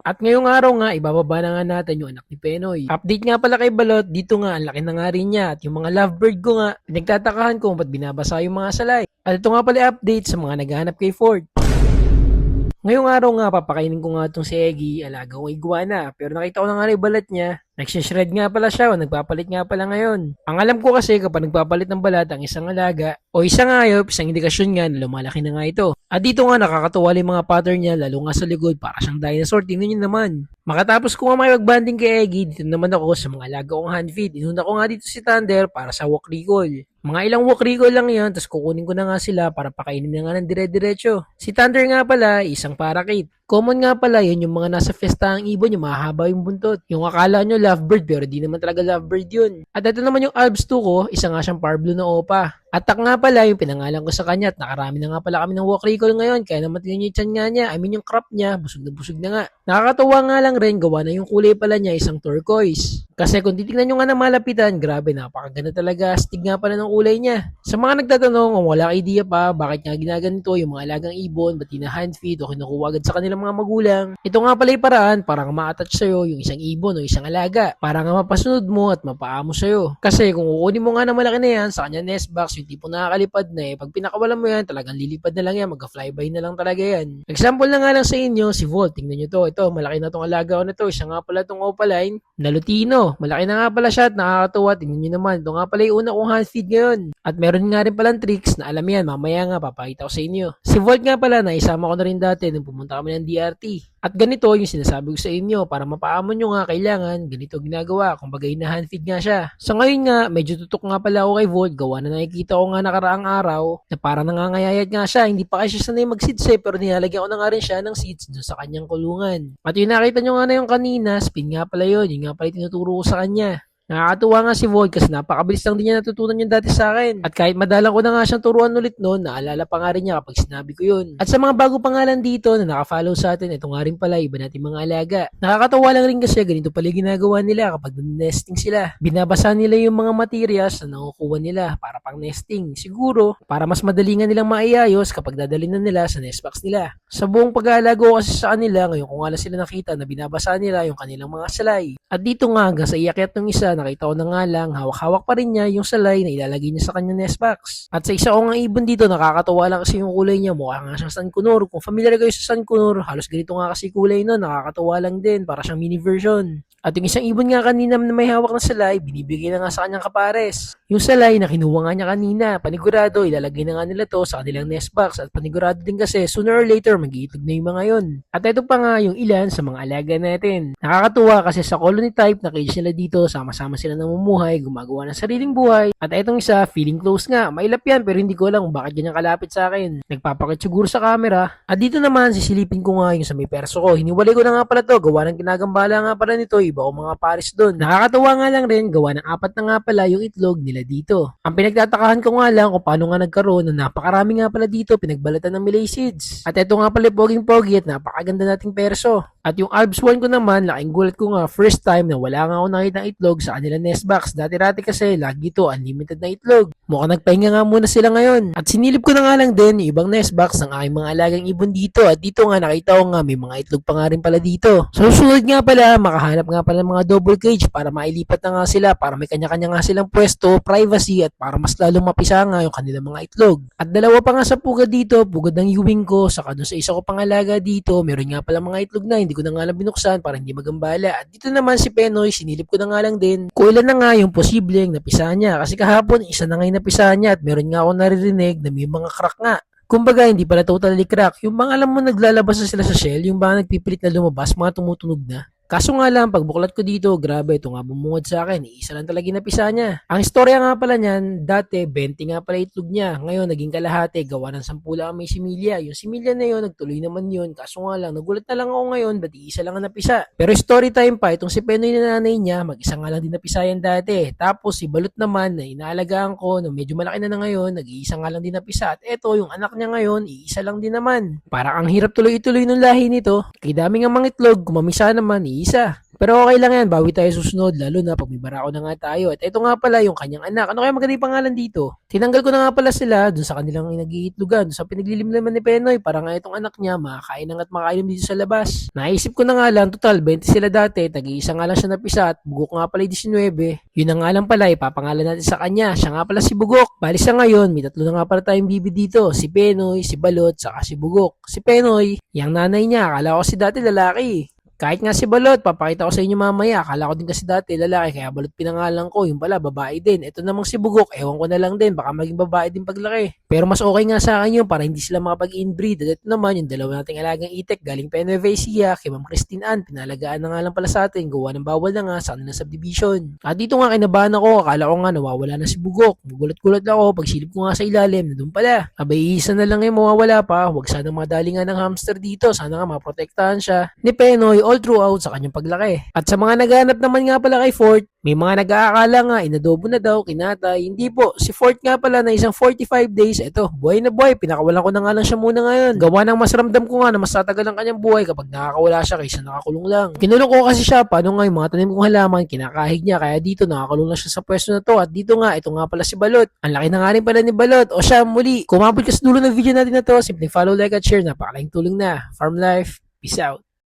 At ngayong araw nga, ibababa na nga natin yung anak ni Penoy. Update nga pala kay Balot, dito nga, ang laki na nga rin niya. At yung mga lovebird ko nga, pinagtatakahan ko ba't binabasa yung mga salay. At ito nga pala update sa mga naghahanap kay Ford. Ngayong araw nga, papakainin ko nga itong si Eggy, alaga kong iguana. Pero nakita ko na nga rin yung balat niya. Nagsishred nga pala siya o nagpapalit nga pala ngayon. Ang alam ko kasi kapag nagpapalit ng balat ang isang alaga o isang hayop, isang indikasyon nga na lumalaki na nga ito. At dito nga nakakatuwa yung mga pattern niya lalo nga sa likod para siyang dinosaur. Tingnan niyo naman. Makatapos ko nga makipagbanding kay Eggy, dito naman ako sa mga alaga kong handfeed. Inuna ko nga dito si Thunder para sa walk recall. Mga ilang walk recall lang yan, tapos kukunin ko na nga sila para pakainin na nga ng dire-diretso. Si Thunder nga pala, isang parakeet. Common nga pala yun yung mga nasa festahang ibon, yung mahaba yung buntot. Yung akala nyo lovebird pero di naman talaga lovebird yun. At ito naman yung Alps 2 ko, isa nga siyang Parblo na opa. Atak nga pala yung pinangalan ko sa kanya at nakarami na nga pala kami ng walk recall ngayon kaya naman tingnan yung tiyan nga niya, I mean yung crop niya, busog na nga. Nakakatuwa nga lang rin gawa na yung kulay pala niya isang turquoise. Kasi kung titignan nyo nga na malapitan, grabe napakaganda talaga, astig nga pala ng kulay niya. Sa mga nagtatanong kung wala idea pa bakit nga ginaganito yung mga alagang ibon, ba't hand feed o kinukuha agad sa kanilang mga magulang, ito nga pala yung paraan para nga ma-attach sa'yo yung isang ibon o isang alaga, para nga mapasunod mo at mapaamo sa'yo. Kasi kung kukunin mo nga na malaki na yan sa kanya nest box, yung tipong nakakalipad na pag pinakawalan mo yan, talagang lilipad na lang yan, mag-flyby na lang talaga yan. Example na nga lang sa inyo, si Volt, tingnan nyo to, ito, malaki na tong alaga ko na to, isa nga pala tong opaline, na Lutino, malaki na nga pala siya at nakakatuwa, tingnan nyo naman, ito nga pala yung una kong hand feed ngayon. At meron nga rin palang tricks na alam yan, mamaya nga papakita ko sa inyo. Si Volt nga pala, naisama ko na rin dati nung pumunta kami ng DRT. At ganito yung sinasabi ko sa inyo, para mapaamon nyo nga kailangan, ganito ginagawa, kumbaga hand feed nga siya. So ngayon nga, medyo tutok nga pala ako kay Volt, gawa na nakikita ko nga nakaraang araw, na parang nangangayayat nga siya, hindi pa kasi siya sanay mag-seeds pero nilalagyan ko na nga rin siya ng seeds dun sa kanyang kulungan. At yung nakita nyo nga na yung kanina, spin nga pala yun nga pala tinuturo ko sa kanya. Nakakatuwa nga si Void kasi napakabilis lang din niya natutunan yung dati sa akin. At kahit madalang ko na nga siyang turuan ulit noon, naalala pa nga rin niya kapag sinabi ko yun. At sa mga bago pangalan dito na nakafollow sa atin, ito nga rin pala iba natin mga alaga. Nakakatawa lang rin kasi ganito pala ginagawa nila kapag nesting sila. Binabasa nila yung mga materials na nakukuha nila para pang nesting. Siguro, para mas madali nga nilang maiayos kapag dadalhin na nila sa nest box nila. Sa buong pag-aalaga ko kasi sa kanila, ngayon ko nga lang sila nakita na binabasa nila yung kanilang mga salay. At dito nga hanggang sa iyakyat ng isa, nakita ko na nga lang, hawak-hawak pa rin niya yung salay na ilalagay niya sa kanyang nest box. At sa isa ko nga ibon dito, nakakatawa lang kasi yung kulay niya, mukha nga siyang Sankunur. Kung familiar kayo sa Sankunur, halos ganito nga kasi kulay no, nakakatawa lang din, para siyang mini version. At yung isang ibon nga kanina na may hawak na salay, binibigay na nga sa kanyang kapares. Yung salay na kinuha nga niya kanina, panigurado, ilalagay na nga nila to sa kanilang nest box. At panigurado din kasi, sooner or later, mag-iitlog na yung mga yun. At ito pa nga yung ilan sa mga alaga natin. Nakakatuwa kasi sa colony type na cage nila dito, sama-sama sila namumuhay, gumagawa ng sariling buhay. At itong isa, feeling close nga. Mailap yan pero hindi ko alam bakit ganyan kalapit sa akin. Nagpapakit siguro sa camera. At dito naman, sisilipin ko nga yung sa may perso ko. Hiniwalay ko na nga pala to, gawa ng ginagambala nga pala nito, iba ko mga pares doon. Nakakatawa nga lang rin, gawa ng 4 na nga pala yung itlog nila dito. Ang pinagtatakahan ko nga lang kung paano nga nagkaroon na napakarami nga pala dito pinagbalatan ng Milay seeds. At ito nga pala poging-pogi at napakaganda nating perso. At yung Albs 1 ko naman, laking gulat ko nga first time na wala nga ako nakita ng itlog sa kanilang nest box. Dati-rati kasi lagi ito unlimited na itlog. Mukhang nagpahinga nga muna sila ngayon. At sinilip ko na nga lang din yung ibang nest box ng aking mga alagang ibon dito. At dito nga nakita ko nga may mga itlog pa nga rin pala dito. So susunod nga pala, makahanap nga pala ng mga double cage para mailipat na nga sila, para may kanya-kanya nga silang pwesto, privacy at para mas lalong mapisa nga yung kanilang mga itlog. At dalawa pa nga sa pugad dito, pugad ng Ewing ko, saka dun sa isa ko pang alaga dito, meron nga pala mga itlog na hindi ko na nga lang binuksan para hindi magambala. At dito naman si Penoy, sinilip ko na nga lang din kung ilan na nga yung posibleng napisa niya. Kasi kahapon, isa na nga yung napisa niya at meron nga ako naririnig na may mga crack nga. Kumbaga, hindi pala totally crack. Yung mga alam mo naglalabas na sila sa shell, yung mga nagpipilit na lumabas, mga tumutunog na. Kaso nga lang, pagbuklat ko dito, grabe, ito nga bumungad sa akin. Isa lang talaga napisa niya. Ang istorya nga pala niyan, dati, 20 nga pala itlog niya. Ngayon, naging kalahati, gawa ng 10 lang may similya. Yung similya na yun, nagtuloy naman yun. Kaso nga lang, nagulat na lang ako ngayon, ba't isa lang ang napisa. Pero story time pa, itong si Penoy na nanay niya, mag-isa nga lang din napisa yan dati. Tapos, si Balot naman, na inaalagaan ko, na medyo malaki na ngayon, nag-iisa nga lang din napisa. At eto, yung anak niya ngayon, iisa lang din naman. Parang ang hirap tuloy-ituloy ng lahi nito. Kay dami nga mga itlog, kumamisa naman, isa. Pero okay lang yan, bawi tayo susunod, lalo na pag may barako na nga tayo. At ito nga pala yung kanyang anak. Ano kaya maganda yung pangalan dito? Tinanggal ko na nga pala sila dun sa kanilang nag-iitlugan, dun sa pinaglilimliman ni Penoy para nga itong anak niya makakain at makainom dito sa labas. Naisip ko na nga lang, total 20 sila dati, tag-iisa nga lang siya napisa at bugok nga pala yung 19. Yun na nga lang pala, ipapangalan natin sa kanya. Siya nga pala si Bugok. Bali sa ngayon, may tatlo na nga pala tayong bibi dito. Si Penoy, si Balot, saka si Bugok. Si Penoy, yung nanay niya, akala ko si dati lalaki. Kahit nga si Balot, papakita ko sa inyo mamaya. Akala ko din kasi dati lalaki, kaya Balot pinangalan ko. Yung pala, babae din. Ito namang si Bugok, ewan ko na lang din. Baka maging babae din paglaki. Pero mas okay nga sa akin yun para hindi sila makapag-inbreed. At ito naman, yung dalawa nating alagang itek galing Nueva Ecija kay Ma'am Christine Ann. Pinalagaan na nga lang pala sa atin. Gawa ng bawal na nga sa kanilang subdivision. At dito nga kinabahan ako. Akala ko nga nawawala na si Bugok. Gugulat-gulat ako. Pagsilip ko nga sa ilalim, nandun pala. Abay, isa na lang yung mawawala pa. Huwag sana madalingan ng hamster dito. Sana nga maprotektahan siya ni Penoy all throughout sa kanyang paglaki. At sa mga naghahanap naman nga pala kay Fort, may mga nag-aakala nga, inadobo na daw, kinatay. Hindi po, si Fort nga pala na isang 45 days, eto, buhay na buhay, pinakawalan ko na nga lang siya muna ngayon. Gawa ng mas ramdam ko nga na mas tatagal ang kanyang buhay kapag nakakawala siya kaysa nakakulong lang. Kinulong ko kasi siya, paano nga yung mga tanim kong halaman, kinakahig niya, kaya dito nakakulong lang siya sa pwesto na to. At dito nga, ito nga pala si Balot. Ang laki na nga rin pala ni Balot. O siya, muli, kumabot ka sa dulo ng video natin na to, simple follow, like at share, napakalaking tulong na. Farm Life, peace out.